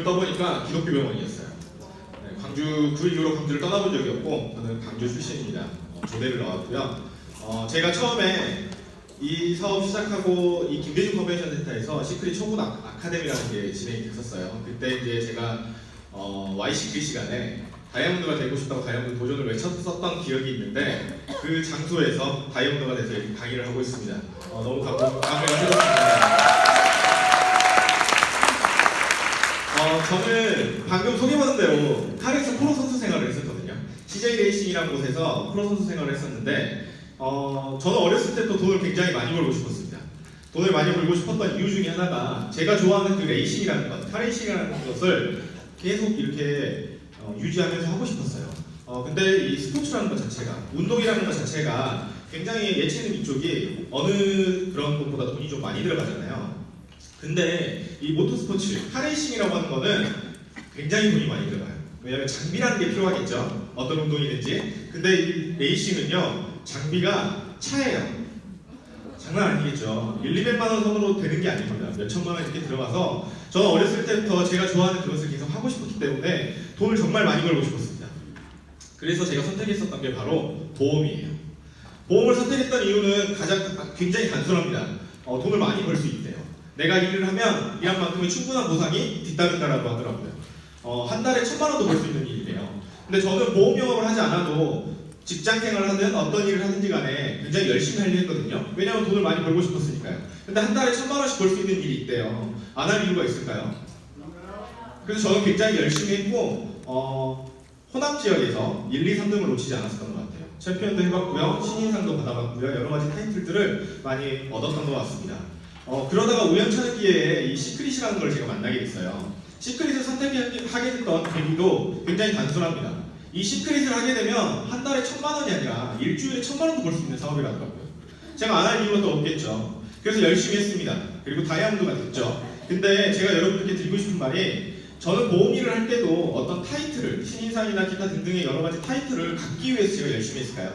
떠보니까 기독교 병원이었어요. 네, 광주 그 이후로 광주를 떠나본 적이 없고 저는 광주 출신입니다. 조대를 나왔고요. 제가 처음에 이 사업 시작하고 이 김대중 컨벤션 센터에서 시크릿 초보 아카데미라는 게 진행이 됐었어요. 그때 이제 제가 YCK 시간에 다이아몬드가 되고 싶다고 다이아몬드 도전을 외쳤었던 기억이 있는데 그 장소에서 다이아몬드가 돼서 이렇게 강의를 하고 있습니다. 너무 감회가 새롭습니다. 저는 방금 소개받은 대로 카렉스 프로 선수 생활을 했었거든요. CJ 레이싱이라는 곳에서 프로 선수 생활을 했었는데 저는 어렸을 때부터 돈을 굉장히 많이 벌고 싶었습니다. 돈을 많이 벌고 싶었던 이유 중에 하나가 제가 좋아하는 그 레이싱이라는 것, 카레이싱이라는 것을 계속 이렇게 유지하면서 하고 싶었어요. 근데 이 스포츠라는 것 자체가, 운동이라는 것 자체가 굉장히 예체능 이쪽이 어느 그런 것보다 돈이 좀 많이 들어가잖아요. 근데 이 모터스포츠, 카레이싱이라고 하는 거는 굉장히 돈이 많이 들어가요. 왜냐하면 장비라는 게 필요하겠죠. 어떤 운동이든지. 근데 이 레이싱은요, 장비가 차예요. 장난 아니겠죠. 1, 200만 원 선으로 되는 게 아닙니다. 몇 천만 원 이렇게 들어가서 저는 어렸을 때부터 제가 좋아하는 그것을 계속 하고 싶었기 때문에 돈을 정말 많이 벌고 싶었습니다. 그래서 제가 선택했었던 게 바로 보험이에요. 보험을 선택했던 이유는 굉장히 단순합니다. 돈을 많이 벌 수 있대요. 내가 일을 하면 일한 만큼의 충분한 보상이 뒤따른다라고 하더라고요. 한 달에 1,000만 원도 벌 수 있는 일이래요. 근데 저는 보험 영업을 하지 않아도 직장 생활을 하든 어떤 일을 하든지 간에 굉장히 열심히 하려 했거든요. 왜냐하면 돈을 많이 벌고 싶었으니까요. 근데 한 달에 1,000만 원씩 벌 수 있는 일이 있대요. 안 할 이유가 있을까요? 그래서 저는 굉장히 열심히 했고 호남 지역에서 1, 2, 3등을 놓치지 않았었던 것 같아요. 챔피언도 해봤고요. 신인상도 받아봤고요. 여러 가지 타이틀들을 많이 얻었던 것 같습니다. 그러다가 우연찮은 기회에 이 시크릿이라는 걸 제가 만나게 됐어요. 시크릿을 선택하게 됐던 계기도 굉장히 단순합니다. 이 시크릿을 하게 되면 한 달에 1,000만 원이 아니라 일주일에 1,000만 원도 벌 수 있는 사업이라더라고요. 제가 안 할 이유가 또 없겠죠. 그래서 열심히 했습니다. 그리고 다이아몬드가 됐죠. 근데 제가 여러분들께 드리고 싶은 말이 저는 보험 일을 할 때도 어떤 타이틀을, 신인상이나 기타 등등의 여러 가지 타이틀을 갖기 위해서 제가 열심히 했을까요?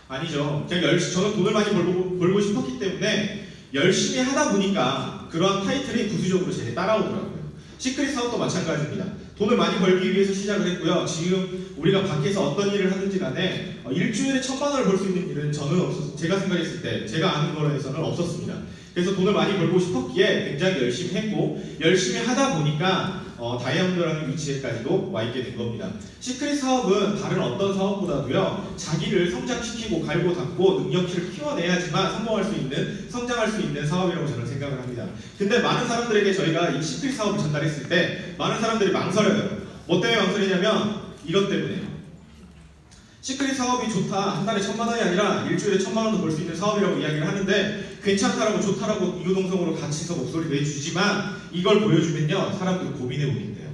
아니죠. 저는 돈을 많이 벌고 싶었기 때문에 열심히 하다 보니까 그러한 타이틀이 부수적으로 제게 따라오더라고요. 시크릿 사업도 마찬가지입니다. 돈을 많이 벌기 위해서 시작을 했고요. 지금 우리가 밖에서 어떤 일을 하든지 간에 일주일에 1,000만 원을 벌 수 있는 일은 저는 제가 생각했을 때 제가 아는 거에서는 없었습니다. 그래서 돈을 많이 벌고 싶었기에 굉장히 열심히 했고 열심히 하다 보니까 다이아몬드라는 위치에까지도 와 있게 된 겁니다. 시크릿 사업은 다른 어떤 사업보다도요, 자기를 성장시키고 갈고 닦고 능력치를 키워내야지만 성공할 수 있는, 성장할 수 있는 사업이라고 저는 생각을 합니다. 근데 많은 사람들에게 저희가 이 시크릿 사업을 전달했을 때 많은 사람들이 망설여요. 뭐 때문에 망설이냐면 이것 때문에요. 시크릿 사업이 좋다, 한 달에 1,000만 원이 아니라 일주일에 1,000만 원도 벌 수 있는 사업이라고 이야기를 하는데 괜찮다라고 좋다라고 이유동성으로 같이 서 목소리를 내주지만 이걸 보여주면요, 사람들은 고민해 보긴대요.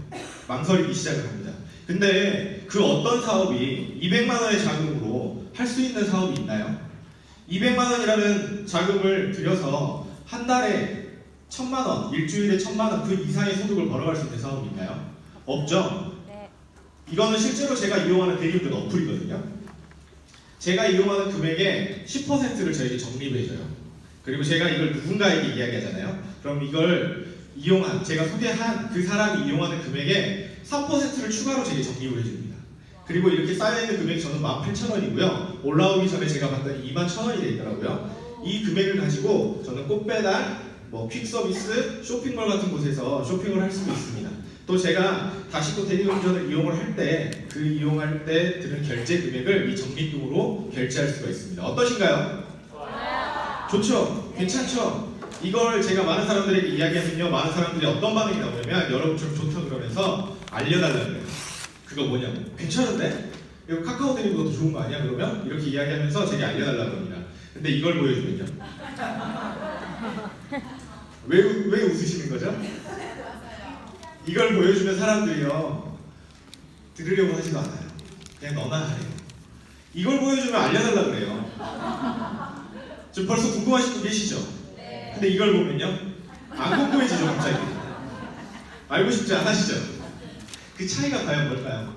망설이기 시작을 합니다. 근데 그 어떤 사업이 200만 원의 자금으로 할 수 있는 사업이 있나요? 200만 원이라는 자금을 들여서 한 달에 1,000만 원, 일주일에 1,000만 원 그 이상의 소득을 벌어갈 수 있는 사업이 있나요? 없죠? 이거는 실제로 제가 이용하는 대리운전 어플이거든요. 제가 이용하는 금액의 10%를 저에게 적립해줘요. 그리고 제가 이걸 누군가에게 이야기하잖아요. 그럼 이걸 제가 소개한 그 사람이 이용하는 금액의 3%를 추가로 제게 적립을 해줍니다. 그리고 이렇게 쌓여있는 금액이 저는 18,000원이고요. 올라오기 전에 제가 봤더니 21,000원이 돼 있더라고요. 이 금액을 가지고 저는 꽃배달, 퀵서비스, 쇼핑몰 같은 곳에서 쇼핑을 할 수도 있습니다. 또 제가 다시 또 대리운전을 이용을 할 때 이용할 때 드는 결제 금액을 이 적립금으로 결제할 수가 있습니다. 어떠신가요? 좋죠? 괜찮죠? 이걸 제가 많은 사람들에게 이야기하면요, 많은 사람들이 어떤 반응이 나오냐면 여러분처럼 좋다 그러면서 알려달라고 해요. 그거 뭐냐고. 괜찮은데? 이거 카카오 대리보다 더 좋은 거 아니야? 그러면 이렇게 이야기하면서 제게 알려달라고 합니다. 근데 이걸 보여주면요. 왜 웃으시는 거죠? 이걸 보여주면 사람들이요, 들으려고 하지도 않아요. 그냥 너나 하래요. 이걸 보여주면 알려달라고 그래요. 지금 벌써 궁금하신 분 계시죠? 근데 이걸 보면요, 안 궁금해지죠, 갑자기. 알고 싶지 않으시죠? 그 차이가 과연 뭘까요?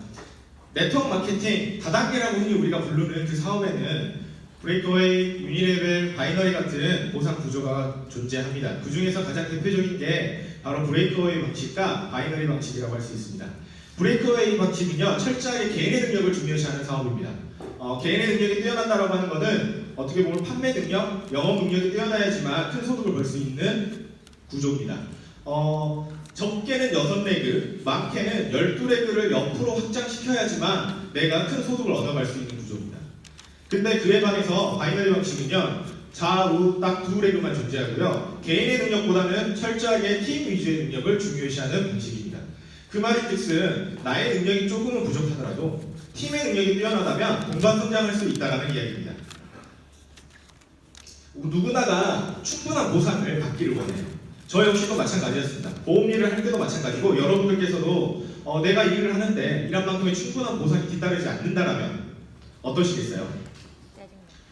네트워크 마케팅, 다단계라고 흔히 우리가 부르는 그 사업에는 브레이크웨이, 유니레벨, 바이너리 같은 보상 구조가 존재합니다. 그 중에서 가장 대표적인 게 바로 브레이크어웨이 방식과 바이너리 방식이라고 할 수 있습니다. 브레이크어웨이 방식은요, 철저하게 개인의 능력을 중요시하는 사업입니다. 개인의 능력이 뛰어난다라고 하는 것은 어떻게 보면 판매 능력, 영업 능력이 뛰어나야지만 큰 소득을 벌 수 있는 구조입니다. 적게는 6레그, 많게는 12레그를 옆으로 확장시켜야지만 내가 큰 소득을 얻어갈 수 있는 구조입니다. 근데 그에 반해서 바이너리 방식은요, 좌우 딱 2레그만 존재하고요, 개인의 능력보다는 철저하게 팀 위주의 능력을 중요시하는 방식입니다. 그 말이 뜻은 나의 능력이 조금은 부족하더라도 팀의 능력이 뛰어나다면 동반 성장할 수 있다는 이야기입니다. 누구나가 충분한 보상을 받기를 원해요. 저 역시도 마찬가지였습니다. 보험 일을 할 때도 마찬가지고, 여러분들께서도 내가 이 일을 하는데 이런 만큼의 충분한 보상이 뒤따르지 않는다면 어떠시겠어요?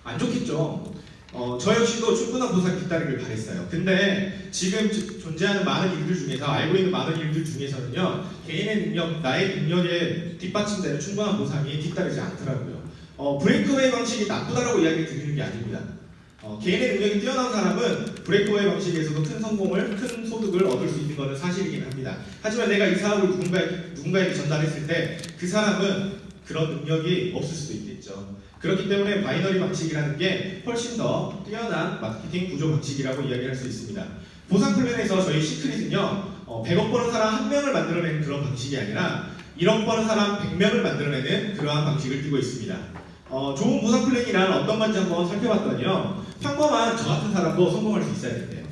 안 좋겠죠. 저 역시도 충분한 보상이 뒤따르길 바랬어요. 근데 지금 존재하는 많은 일들 중에서, 알고 있는 많은 일들 중에서는요, 개인의 능력, 나의 능력에 뒷받침되는 충분한 보상이 뒤따르지 않더라고요. 브레이크웨이 방식이 나쁘다라고 이야기를 드리는 게 아닙니다. 개인의 능력이 뛰어난 사람은 브레이크웨이 방식에서도 큰 성공을, 큰 소득을 얻을 수 있는 것은 사실이긴 합니다. 하지만 내가 이 사업을 누군가에게 전달했을 때 그 사람은 그런 능력이 없을 수도 있겠죠. 그렇기 때문에 바이너리 방식이라는 게 훨씬 더 뛰어난 마케팅 구조 방식이라고 이야기할 수 있습니다. 보상 플랜에서 저희 시크릿은요, 100억 버는 사람 1명을 만들어내는 그런 방식이 아니라 1억 버는 사람 100명을 만들어내는 그러한 방식을 띠고 있습니다. 좋은 보상 플랜이란 어떤 건지 한번 살펴봤더니요, 평범한 저 같은 사람도 성공할 수 있어야 된대요.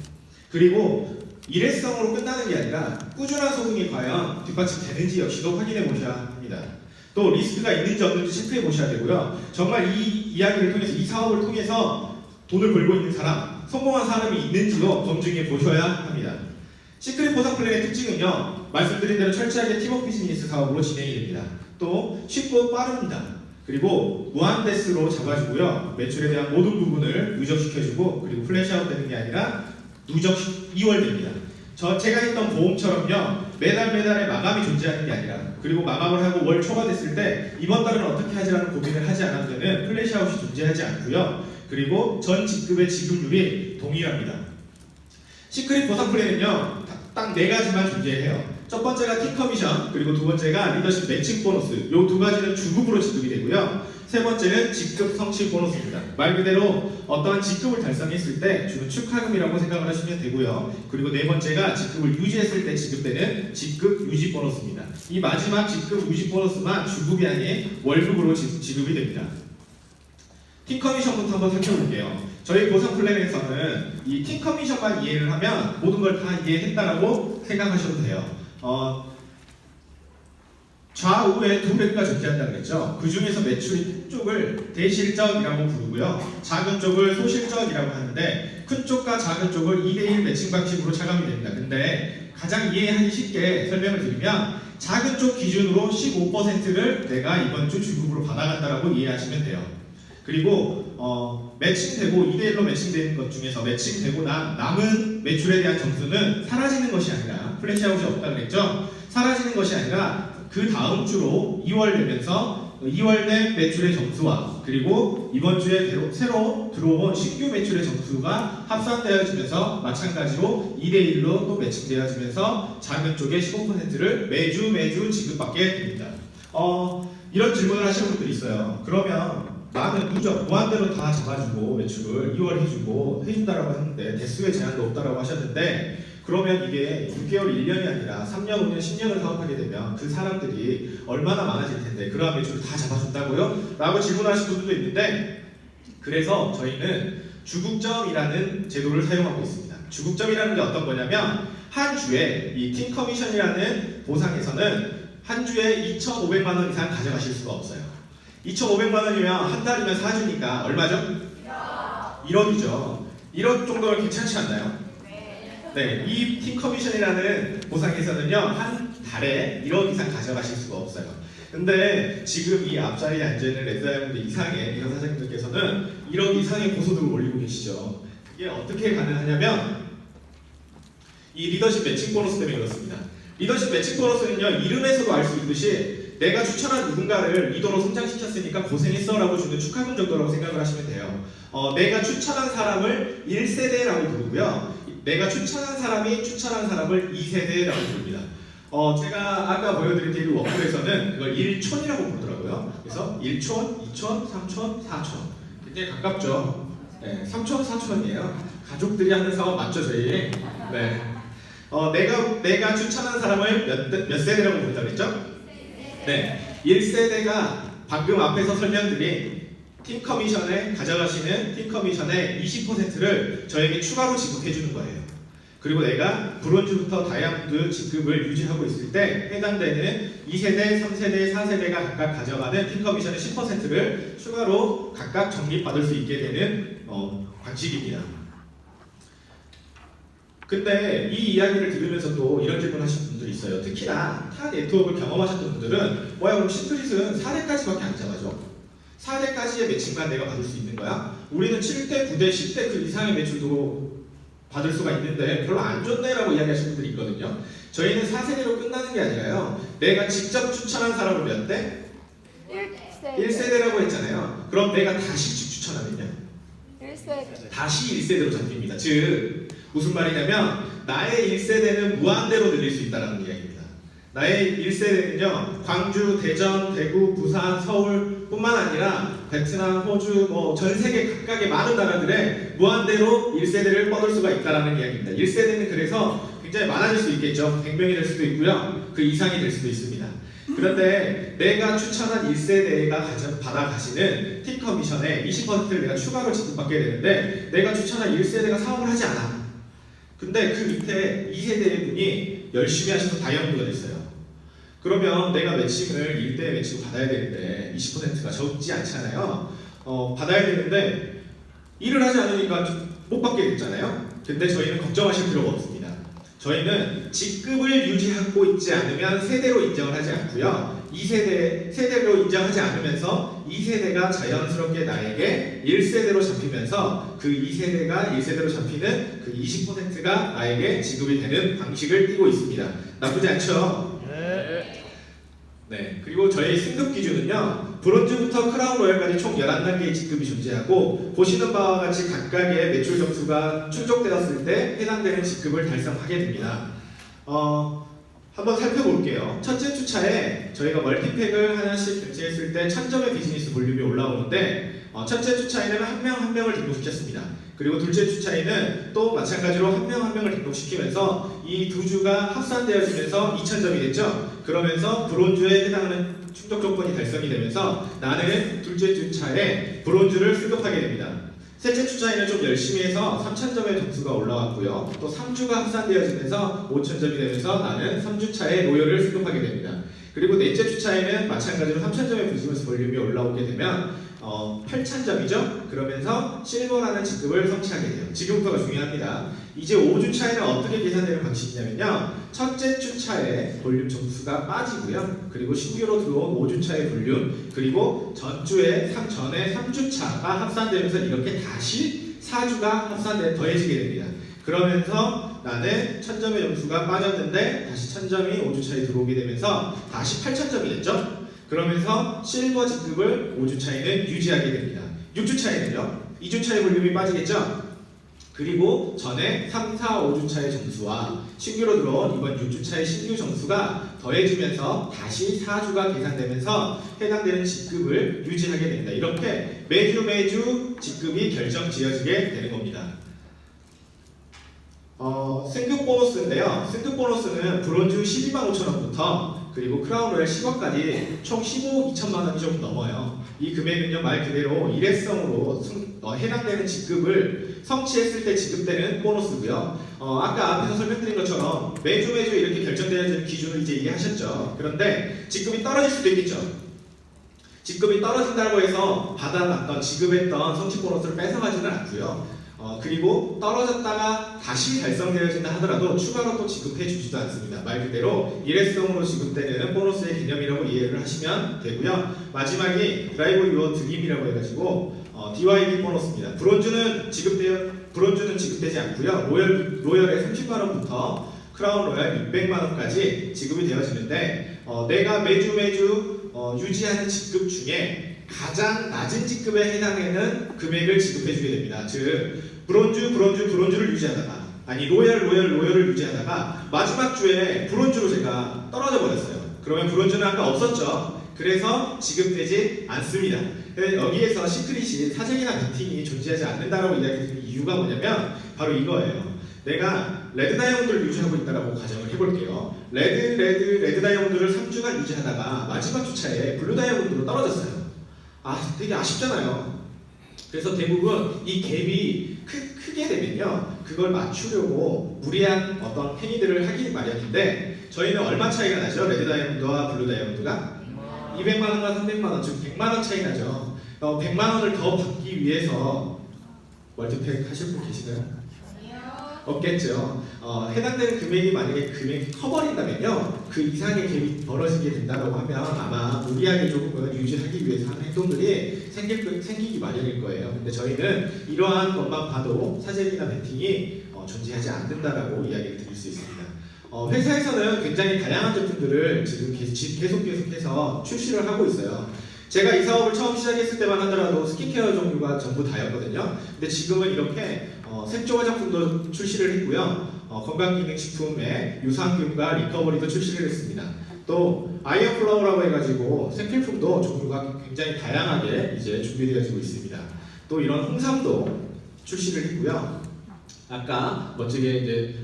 그리고 일회성으로 끝나는 게 아니라 꾸준한 소득이 과연 뒷받침되는지 역시도 확인해 보셔야 합니다. 또 리스크가 있는지 없는지 체크해 보셔야 되고요. 정말 이 이야기를 통해서, 이 사업을 통해서 돈을 벌고 있는 사람, 성공한 사람이 있는지도 검증해 보셔야 합니다. 시크릿 보상 플랜의 특징은요, 말씀드린 대로 철저하게 팀워크 비즈니스 사업으로 진행이 됩니다. 또 쉽고 빠릅니다. 그리고 무한대수로 잡아주고요, 매출에 대한 모든 부분을 누적시켜주고, 그리고 플래시아웃 되는 게 아니라 누적 이월됩니다. 제가 했던 보험처럼요, 매달의 마감이 존재하는 게 아니라, 그리고 마감을 하고 월 초가 됐을 때 이번 달은 어떻게 하지라는 고민을 하지 않아도 되는 플래시아웃이 존재하지 않고요, 그리고 전 직급의 지급률이 동일합니다. 시크릿 보상 플랜은요, 딱 4가지만 존재해요. 첫 번째가 팀 커미션, 그리고 두 번째가 리더십 매칭 보너스, 이 2가지는 주급으로 지급이 되고요, 세 번째는 직급 성취 보너스입니다. 말 그대로 어떠한 직급을 달성했을 때 주는 축하금이라고 생각을 하시면 되고요, 그리고 네 번째가 직급을 유지했을 때 지급되는 직급 유지 보너스입니다. 이 마지막 직급 유지 보너스만 주급이 아닌 월급으로 지급이 됩니다. 팀 커미션부터 한번 살펴볼게요. 저희 보상 플랜에서는 이 팀 커미션만 이해를 하면 모든 걸 다 이해했다라고 생각하셔도 돼요. 좌우에 2레그가 존재한다고 그랬죠. 그 중에서 매출이 큰 쪽을 대실적이라고 부르고요, 작은 쪽을 소실적이라고 하는데, 큰 쪽과 작은 쪽을 2대1 매칭 방식으로 차감이 됩니다. 근데 가장 이해하기 쉽게 설명을 드리면, 작은 쪽 기준으로 15%를 내가 이번 주 주급으로 받아간다라고 이해하시면 돼요. 그리고 매칭되고 2대1로 매칭되는 것 중에서 매칭되고 남은 매출에 대한 점수는 사라지는 것이 아니라, 플래시아웃이 없다고 그랬죠. 사라지는 것이 아니라 그 다음 주로 2월 되면서 2월 된 매출의 점수와, 그리고 이번 주에 새로 들어온 신규 매출의 점수가 합산되어지면서 마찬가지로 2대1로 또 매칭되어지면서 작은 쪽에 15%를 매주 지급받게 됩니다. 이런 질문을 하시는 분들이 있어요. 그러면 나는 무한대로 다 잡아주고 매출을 2월 해준다라고 했는데 대수의 제한도 없다라고 하셨는데, 그러면 이게 6개월, 1년이 아니라 3년, 5년, 10년을 사업하게 되면 그 사람들이 얼마나 많아질 텐데 그러한 매출을 다 잡아준다고요? 라고 질문하시는 분들도 있는데, 그래서 저희는 주국점이라는 제도를 사용하고 있습니다. 주국점이라는 게 어떤 거냐면, 한 주에 이 팀 커미션이라는 보상에서는 한 주에 2,500만 원 이상 가져가실 수가 없어요. 2,500만 원이면 한 달이면 4주니까 얼마죠? 1억이죠. 1억 정도면 괜찮지 않나요? 네, 이 팀 커미션이라는 보상에서는요, 한 달에 1억 이상 가져가실 수가 없어요. 근데 지금 이 앞자리에 앉아있는 레드다이아몬드 이상의 이사 사장님들께서는 1억 이상의 고소득을 올리고 계시죠. 그게 어떻게 가능하냐면, 이 리더십 매칭 보너스 때문에 그렇습니다. 리더십 매칭 보너스는요, 이름에서도 알 수 있듯이 내가 추천한 누군가를 리더로 성장시켰으니까 고생했어 라고 주는 축하금 정도라고 생각을 하시면 돼요. 내가 추천한 사람을 1세대라고 부르고요, 내가 추천한 사람이 추천한 사람을 2세대라고 부릅니다. 제가 아까 보여드린 데일리 워크에서는 그걸 1촌이라고 부르더라고요. 그래서 1촌, 2촌, 3촌, 4촌. 굉장히 가깝죠. 네, 3촌, 4촌이에요. 가족들이 하는 사업 맞죠, 저희? 네. 내가 추천한 사람을 몇 세대라고 부른다고 했죠? 네. 1세대가 방금 앞에서 설명드린 팀 커미션에 가져가시는 팀 커미션의 20%를 저에게 추가로 지급해 주는 거예요. 그리고 내가 브론즈부터 다이아몬드 직급을 유지하고 있을 때 해당되는 2세대, 3세대, 4세대가 각각 가져가는 팀 커미션의 10%를 추가로 각각 적립받을 수 있게 되는 방식입니다. 근데 이 이야기를 들으면서도 이런 질문 하시는 분들이 있어요. 특히나 타 네트워크를 경험하셨던 분들은 뭐야 그럼 시크릿은 4대까지밖에 안 잡아줘. 4대까지의 매칭만 내가 받을 수 있는 거야? 우리는 7대, 9대, 10대 그 이상의 매출도 받을 수가 있는데 별로 안 좋네라고 이야기하시는 분들이 있거든요. 저희는 4세대로 끝나는 게 아니라요. 내가 직접 추천한 사람을 몇 대? 1세대라고 했잖아요. 그럼 내가 다시 추천하면요? 1세대. 다시 1세대로 잡힙니다. 즉 무슨 말이냐면 나의 1세대는 무한대로 늘릴 수 있다는 이야기입니다. 나의 1세대는요. 광주, 대전, 대구, 부산, 서울 뿐만 아니라 베트남, 호주, 전 세계 각각의 많은 나라들에 무한대로 1세대를 뻗을 수가 있다는 이야기입니다. 1세대는 그래서 굉장히 많아질 수 있겠죠. 100명이 될 수도 있고요. 그 이상이 될 수도 있습니다. 그런데 내가 추천한 1세대가 받아가시는 팁 커미션의 20%를 내가 추가로 지급받게 되는데 내가 추천한 1세대가 사업을 하지 않아. 근데 그 밑에 2세대의 분이 열심히 하셔서 다이아몬드가 됐어요. 그러면 내가 매칭을 1대 매칭을 받아야 되는데 20%가 적지 않잖아요. 받아야 되는데 일을 하지 않으니까 못 받게 됐잖아요. 근데 저희는 걱정하실 필요가 없습니다. 저희는 직급을 유지하고 있지 않으면 세대로 인정을 하지 않고요. 세대로 인정하지 않으면서 2세대가 자연스럽게 나에게 1세대로 잡히면서 그 2세대가 1세대로 잡히는 그 20%가 나에게 지급이 되는 방식을 띠고 있습니다. 나쁘지 않죠? 네. 그리고 저희 승급 기준은요. 브론즈부터 크라운 로얄까지 총 11단계의 직급이 존재하고 보시는 바와 같이 각각의 매출 점수가 충족되었을 때 해당되는 직급을 달성하게 됩니다. 한번 살펴볼게요. 첫째 주차에 저희가 멀티팩을 하나씩 결제했을 때 1000점의 비즈니스 볼륨이 올라오는데 첫째 주차에는 한 명 한 명을 등록시켰습니다. 그리고 둘째 주차에는 또 마찬가지로 한 명 한 명을 등록시키면서 이 두 주가 합산되어지면서 2000점이 됐죠. 그러면서 브론즈에 해당하는 충족 조건이 달성이 되면서 나는 둘째 주차에 브론즈를 승급하게 됩니다. 셋째 주차에는 좀 열심히 해서 3000점의 점수가 올라왔고요. 또 3주가 합산되어지면서 5000점이 되면서 나는 3주차에 로열을 승급하게 됩니다. 그리고 넷째 주차에는 마찬가지로 3000점의 비즈니스 볼륨이 올라오게 되면 8000점이죠? 그러면서 실버라는 직급을 성취하게 돼요. 지금부터가 중요합니다. 이제 5주차에는 어떻게 계산되는 방식이냐면요. 첫째 주차에 볼륨 점수가 빠지고요. 그리고 신규로 들어온 5주차의 볼륨 그리고 전에 3주차가 합산되면서 이렇게 다시 4주가 더해지게 됩니다. 그러면서 나는 1000점의 점수가 빠졌는데 다시 1000점이 5주차에 들어오게 되면서 다시 8000점이 됐죠? 그러면서 실버 직급을 5주차에는 유지하게 됩니다. 6주차에는요. 2주차의 볼륨이 빠지겠죠? 그리고 전에 3, 4, 5주차의 점수와 신규로 들어온 이번 6주차의 신규 점수가 더해지면서 다시 4주가 계산되면서 해당되는 직급을 유지하게 됩니다. 이렇게 매주 직급이 결정 지어지게 되는 겁니다. 승급 보너스인데요. 승급 보너스는 브론즈 125,000원부터 그리고 크라운 로얄 10원까지 총 2천만 원이 좀 넘어요. 이 금액은요 말 그대로 일회성으로 해당되는 직급을 성취했을 때 지급되는 보너스고요. 아까 앞에서 설명드린 것처럼 매주 이렇게 결정되어지는 기준을 이제 이해하셨죠. 그런데 직급이 떨어질 수도 있겠죠. 직급이 떨어진다고 해서 받아놨던 지급했던 성취 보너스를 뺏어가지는 않고요. 그리고 떨어졌다가 다시 달성되어진다 하더라도 추가로 또 지급해 주지도 않습니다. 말 그대로 일회성으로 지급되는 보너스의 개념이라고 이해를 하시면 되고요. 마지막이 드라이브 유어 드림이라고 해가지고 DYB 보너스입니다. 브론즈는 지급되지 않고요. 로열의 30만원부터 크라운 로얄 600만원까지 지급이 되어지는데 내가 매주 유지하는 직급 중에 가장 낮은 직급에 해당하는 금액을 지급해 주게 됩니다. 즉 브론즈를 유지하다가 아니 로열을 유지하다가 마지막 주에 브론즈로 제가 떨어져 버렸어요. 그러면 브론즈는 아까 없었죠. 그래서 지급되지 않습니다. 여기에서 시크릿이 사색이나 미팅이 존재하지 않는다라고 이야기드린 이유가 뭐냐면 바로 이거예요. 내가 레드 다이아몬드를 유지하고 있다라고 가정을 해볼게요. 레드 다이아몬드를 3주간 유지하다가 마지막 주차에 블루 다이아몬드로 떨어졌어요. 되게 아쉽잖아요. 그래서 대부분 이 갭이 크게 되면요, 그걸 맞추려고 무리한 어떤 행위들을 하기 마련인데, 저희는 얼마 차이가 나죠? 레드 다이아몬드와 블루 다이아몬드가 200만 원과 300만 원, 즉 100만 원 차이 나죠. 100만 원을 더 받기 위해서 월드팩 하실 분 계시나요? 없겠죠. 해당되는 금액이 만약에 금액이 커버린다면요, 그 이상의 갭이 벌어지게 된다고 하면 아마 무리하게 조금은 유지하기 위해서 하는 행동들이 생기기 마련일 거예요. 근데 저희는 이러한 것만 봐도 사재기나 베팅이 존재하지 않는다라고 이야기를 드릴 수 있습니다. 회사에서는 굉장히 다양한 제품들을 지금 계속해서 출시를 하고 있어요. 제가 이 사업을 처음 시작했을 때만 하더라도 스킨케어 종류가 전부 다였거든요. 근데 지금은 이렇게 색조 화장품도 출시를 했고요. 건강기능식품에 유산균과 리커버리도 출시를 했습니다. 또 아이언 플라워라고 해가지고 생필품도 종류가 굉장히 다양하게 이제 준비되어지고 있습니다. 또 이런 홍삼도 출시를 했고요. 아까 멋지게 이제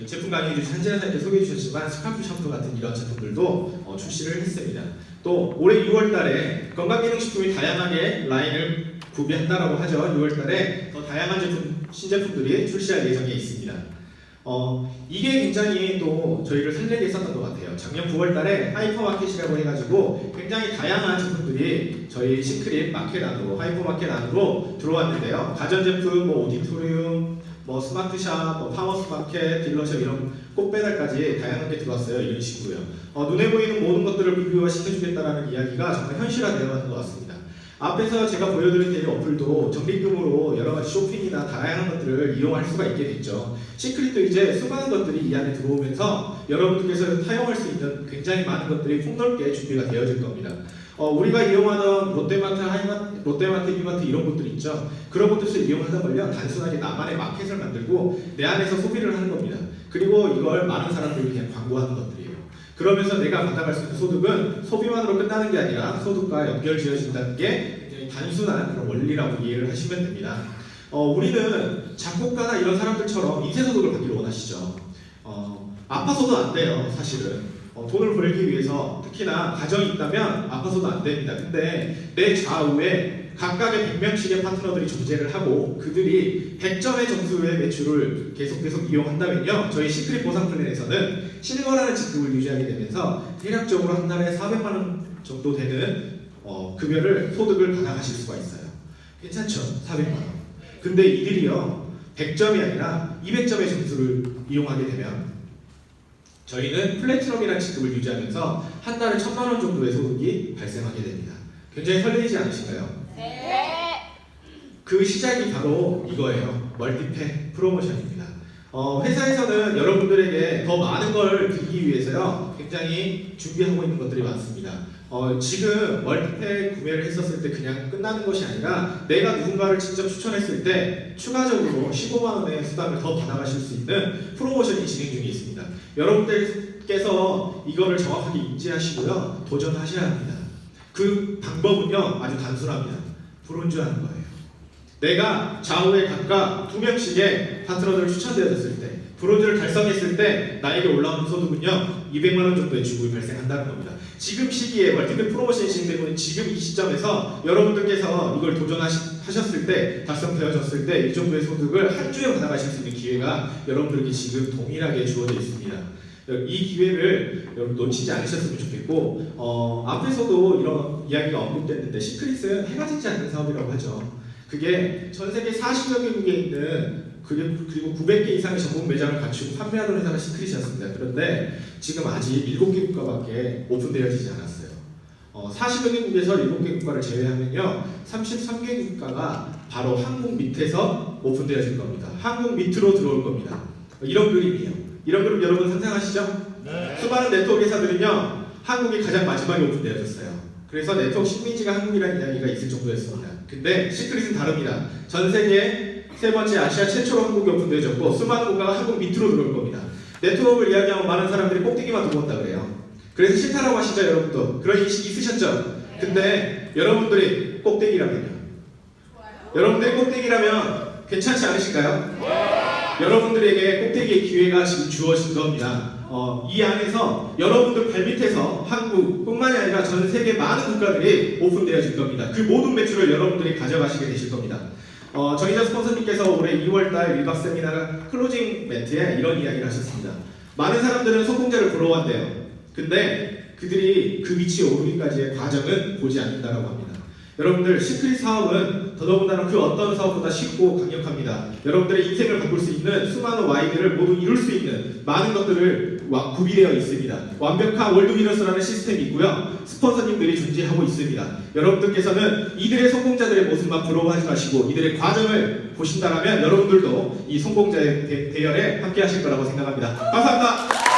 제품 강의 주신 한진아사님께 소개해 주셨지만 스카프 샴푸 같은 이런 제품들도 출시를 했습니다. 또 올해 6월달에 건강기능식품이 다양하게 라인을 구비한다라고 하죠. 6월달에 더 다양한 신제품들이 출시할 예정에 있습니다. 이게 굉장히 또 저희를 설레게 했었던 것 같아요. 작년 9월달에 하이퍼마켓이라고 해가지고 굉장히 다양한 제품들이 저희 시크릿 마켓 안으로, 하이퍼마켓 안으로 들어왔는데요. 가전제품, 오디토리움, 스마트샵, 파워스마켓, 딜러샵 이런 꽃배달까지 다양하게 들어왔어요. 이런 식으로요. 눈에 보이는 모든 것들을 비교화 시켜주겠다라는 이야기가 정말 현실화되어 가는 것 같습니다. 앞에서 제가 보여드린 대리 어플도 적립금으로 여러 가지 쇼핑이나 다양한 것들을 이용할 수가 있게 됐죠. 시크릿도 이제 수많은 것들이 이 안에 들어오면서 여러분들께서 사용할 수 있는 굉장히 많은 것들이 폭넓게 준비가 되어질 겁니다. 우리가 이용하던 롯데마트, 이마트 이런 곳들 있죠. 그런 곳들을 이용하다 보면 단순하게 나만의 마켓을 만들고 내 안에서 소비를 하는 겁니다. 그리고 이걸 많은 사람들이 그냥 광고하는 것들이에요. 그러면서 내가 받아갈 수 있는 소득은 소비만으로 끝나는 게 아니라 소득과 연결지어진다는 게 굉장히 단순한 그런 원리라고 이해를 하시면 됩니다. 우리는 작곡가나 이런 사람들처럼 인쇄소득을 받기를 원하시죠. 아파서도 안 돼요, 사실은. 돈을 벌기 위해서 특히나 가정이 있다면 아파서도 안 됩니다. 근데 내 좌우에 각각의 100명씩의 파트너들이 존재를 하고 그들이 100점의 점수의 매출을 계속 이용한다면요, 저희 시크릿 보상 플랜에서는 실거라는 직급을 유지하게 되면서 대략적으로 한 달에 400만 원 정도 되는 급여를 소득을 받아가실 수가 있어요. 괜찮죠? 400만 원. 근데 이들이요 100점이 아니라 200점의 점수를 이용하게 되면 저희는 플래티넘이라는 직급을 유지하면서 한 달에 1000만 원 정도의 소득이 발생하게 됩니다. 굉장히 설레이지 않으신가요? 네. 그 시작이 바로 이거예요. 멀티팩 프로모션입니다. 회사에서는 여러분들에게 더 많은 걸 드리기 위해서요 굉장히 준비하고 있는 것들이 많습니다. 지금 멀티팩 구매를 했었을 때 그냥 끝나는 것이 아니라 내가 누군가를 직접 추천했을 때 추가적으로 15만 원의 수당을 더 받아가실 수 있는 프로모션이 진행 중에 있습니다. 여러분들께서 이거를 정확하게 인지하시고요 도전하셔야 합니다. 그 방법은요 아주 단순합니다. 브론즈하는 거예요. 내가 좌우에 각각 2명씩의 파트너들을 추천되어졌을 때 브론즈를 달성했을 때 나에게 올라오는 소득은요 200만 원 정도의 주급이 발생한다는 겁니다. 지금 시기에 멀티팩 프로모션이 진행되고 있는 지금 이 시점에서 여러분들께서 이걸 도전하셨을 때 달성되어졌을 때 이 정도의 소득을 한 주에 받아가실 수 있는 기회가 여러분들에게 지금 동일하게 주어져 있습니다. 이 기회를 여러분 놓치지 않으셨으면 좋겠고 앞에서도 이런 이야기가 언급됐는데 시크릿은 해가 지지 않는 사업이라고 하죠. 그게 전 세계 40여 개국에 있는 그리고 900개 이상의 전문 매장을 갖추고 판매하던 회사가 시크릿이었습니다. 그런데 지금 아직 7개 국가밖에 오픈되어지지 않았어요. 40여 개국에서 7개 국가를 제외하면요 33개 국가가 바로 한국 밑에서 오픈되어질 겁니다. 한국 밑으로 들어올 겁니다. 이런 그림이에요. 이런 그림 여러분 상상하시죠? 네. 수많은 네트워크 회사들은요 한국이 가장 마지막에 오픈되어졌어요. 그래서 네트워크 식민지가 한국이라는 이야기가 있을 정도였습니다. 근데 시크릿은 다릅니다. 전 세계 세 번째, 아시아 최초로 한국이 오픈되어졌고 수많은 국가가 한국 밑으로 들어올 겁니다. 네트워크를 이야기하면 많은 사람들이 꼭대기만 두고 온다 그래요. 그래서 싫다라고 하시죠, 여러분도? 그런 인식 있으셨죠? 근데 여러분들이 꼭대기라면요? 여러분들이 꼭대기라면 괜찮지 않으실까요? 여러분들에게 꼭대기의 기회가 지금 주어진 겁니다. 이 안에서 여러분들 발밑에서 한국뿐만이 아니라 전 세계 많은 국가들이 오픈되어질 겁니다. 그 모든 매출을 여러분들이 가져가시게 되실 겁니다. 정의자 스폰서님께서 올해 2월달 1박 세미나 클로징 멘트에 이런 이야기를 하셨습니다. 많은 사람들은 성공자를 부러워한대요. 근데 그들이 그 위치에 오르기까지의 과정은 보지 않는다고 합니다. 여러분들, 시크릿 사업은 더더군다나 그 어떤 사업보다 쉽고 강력합니다. 여러분들의 인생을 바꿀 수 있는 수많은 Y들을 모두 이룰 수 있는 많은 것들을 구비되어 있습니다. 완벽한 월드위너스라는 시스템이 있고요. 스폰서님들이 존재하고 있습니다. 여러분들께서는 이들의 성공자들의 모습만 부러워하지 마시고 이들의 과정을 보신다면 여러분들도 이 성공자의 대열에 함께 하실 거라고 생각합니다. 감사합니다.